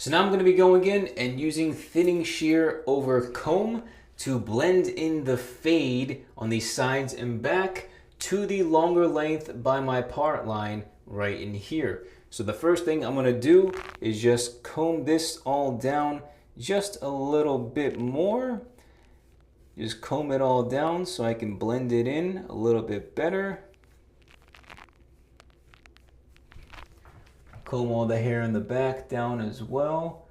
So now I'm going to be going in and using thinning shear over comb to blend in the fade on the sides and back to the longer length by my part line right in here. So the first thing I'm going to do is just comb this all down just a little bit more. Just comb it all down so I can blend it in a little bit better. Comb all the hair in the back down as well.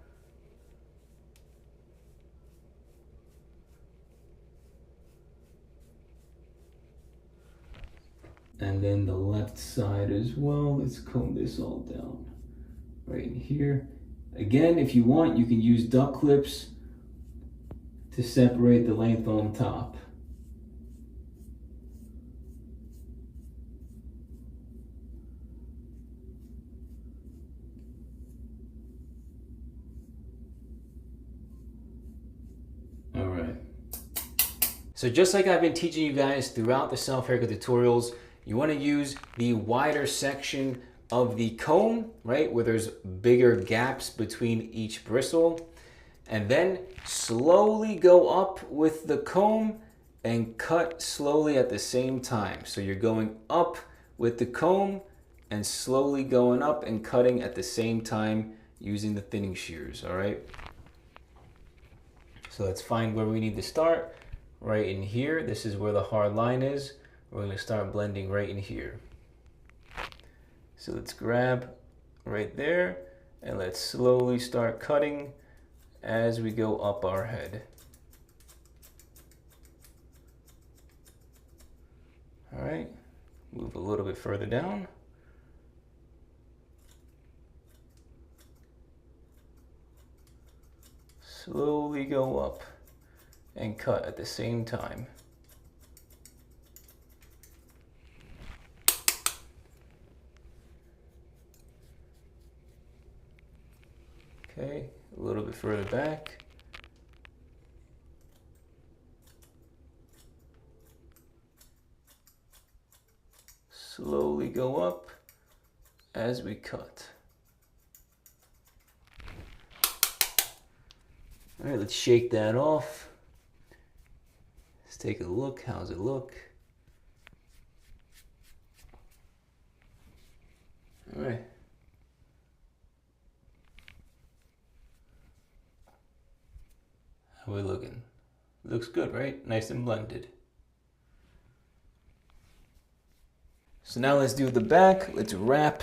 And then the left side as well. Let's comb this all down right in here. Again, if you want, you can use duck clips to separate the length on top. All right. So just like I've been teaching you guys throughout the self-haircut tutorials, you want to use the wider section of the comb, right, where there's bigger gaps between each bristle, and then slowly go up with the comb and cut slowly at the same time. So you're going up with the comb and slowly going up and cutting at the same time using the thinning shears, all right? So let's find where we need to start. Right in here, this is where the hard line is. We're going to start blending right in here. So let's grab right there and let's slowly start cutting as we go up our head. All right, move a little bit further down. Slowly go up and cut at the same time. Okay, a little bit further back. Slowly go up as we cut. All right, let's shake that off. Let's take a look. How's it look? All right. How are we looking? Looks good, right? Nice and blended. So now let's do the back. Let's wrap.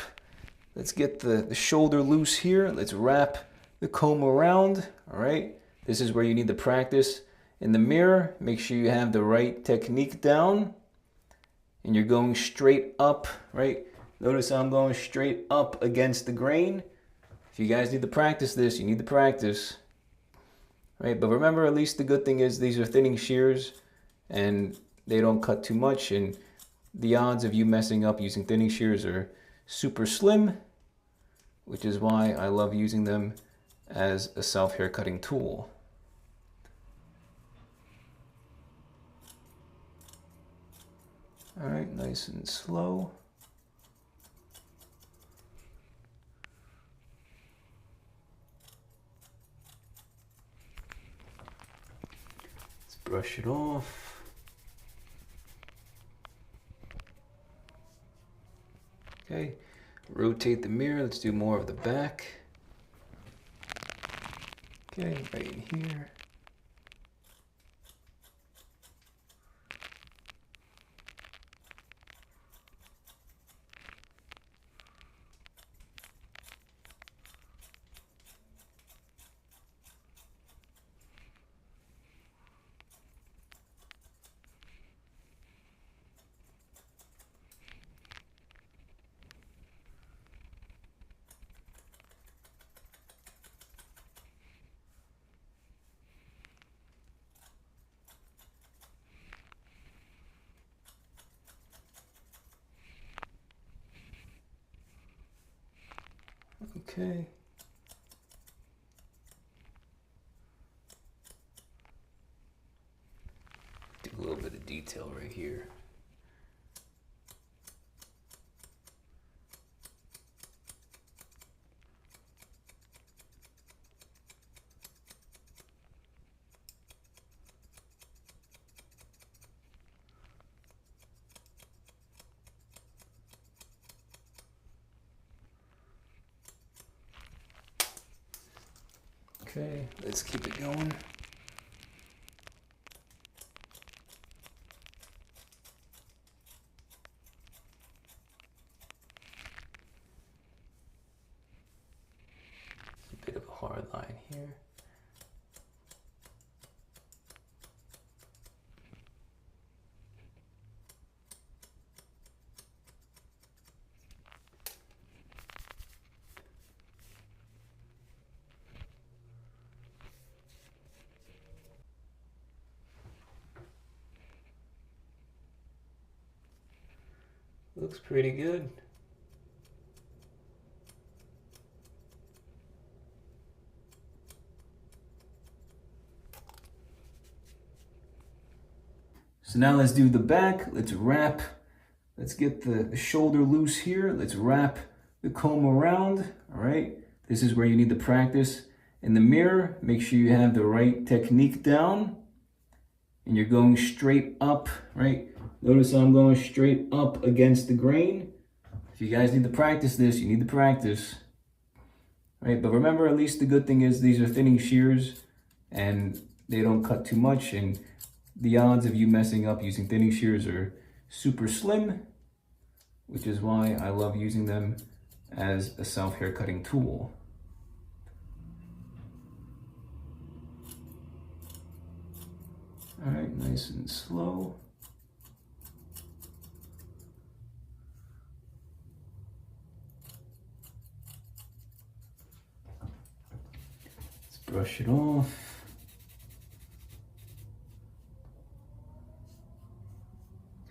Let's get the shoulder loose here. Let's wrap the comb around. All right. This is where you need to practice in the mirror. Make sure you have the right technique down. And you're going straight up, right? Notice how I'm going straight up against the grain. If you guys need to practice this, you need to practice. Right, but remember, at least the good thing is these are thinning shears and they don't cut too much, and the odds of you messing up using thinning shears are super slim, which is why I love using them as a self-hair cutting tool. All right, nice and slow. Brush it off. Okay, rotate the mirror. Let's do more of the back. Okay, right in here. Okay. Do a little bit of detail right here. Okay, let's keep it going. It's a bit of a hard line here. Looks pretty good. So now let's do the back. Let's wrap. Let's get the shoulder loose here. Let's wrap the comb around. All right. This is where you need to practice. In the mirror, make sure you have the right technique down. And you're going straight up, right? Notice I'm going straight up against the grain. If you guys need to practice this, you need to practice. Right? But remember, at least the good thing is these are thinning shears and they don't cut too much. And the odds of you messing up using thinning shears are super slim, which is why I love using them as a self-hair cutting tool. All right, nice and slow. Let's brush it off.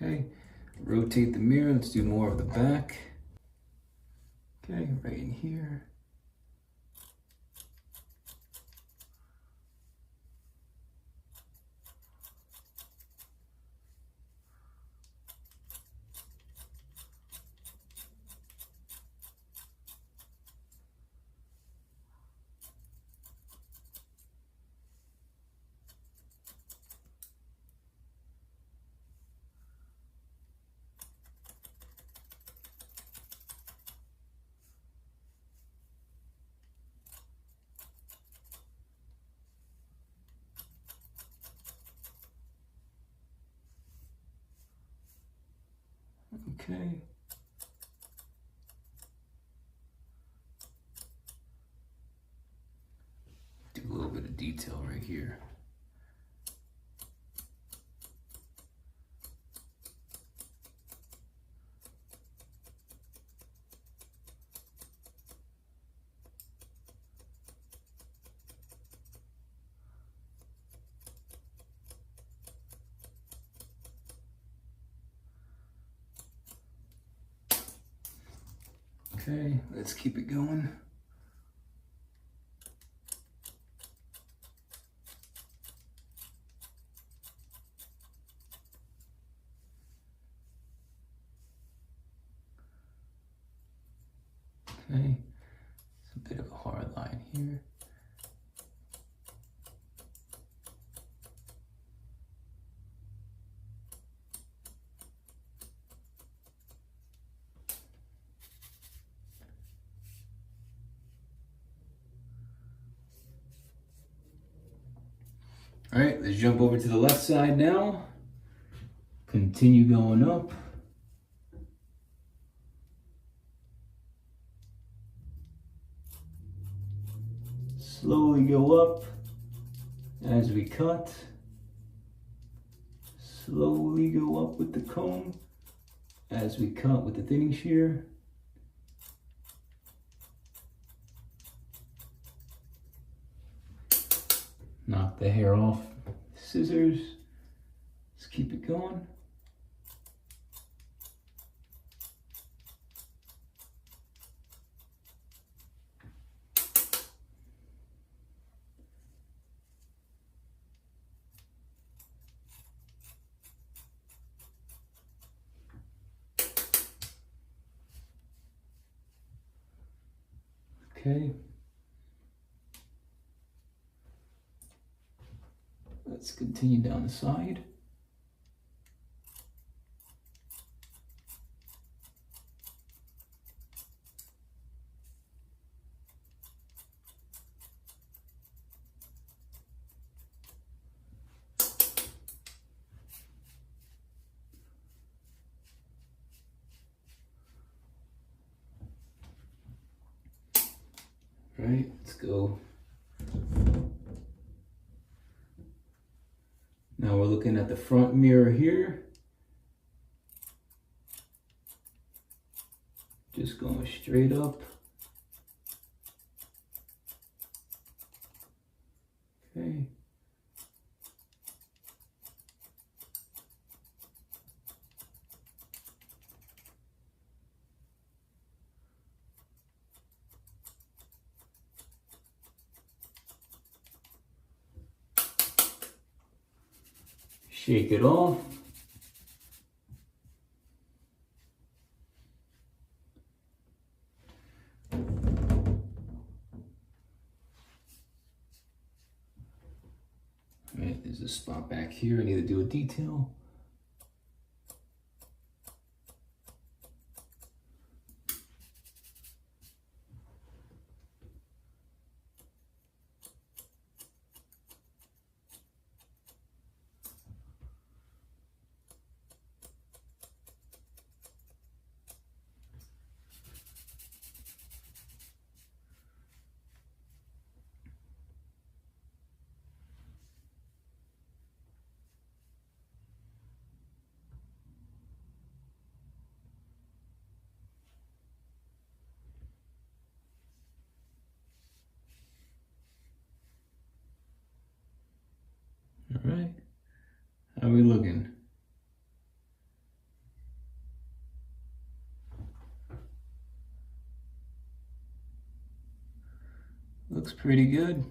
Okay, rotate the mirror. Let's do more of the back. Okay, right in here. Okay. Do a little bit of detail right here. Okay, let's keep it going. Okay, it's a bit of a hard line here. All right, let's jump over to the left side now. Continue going up. Slowly go up as we cut. Slowly go up with the comb as we cut with the thinning shear. Knock the hair off scissors. Let's keep it going. Okay. Let's continue down the side. right, let's go. Now we're looking at the front mirror here. Just going straight up. Okay. Shake it off. Alright, there's a spot back here. I need to do a detail. All right, how are we looking? Looks pretty good.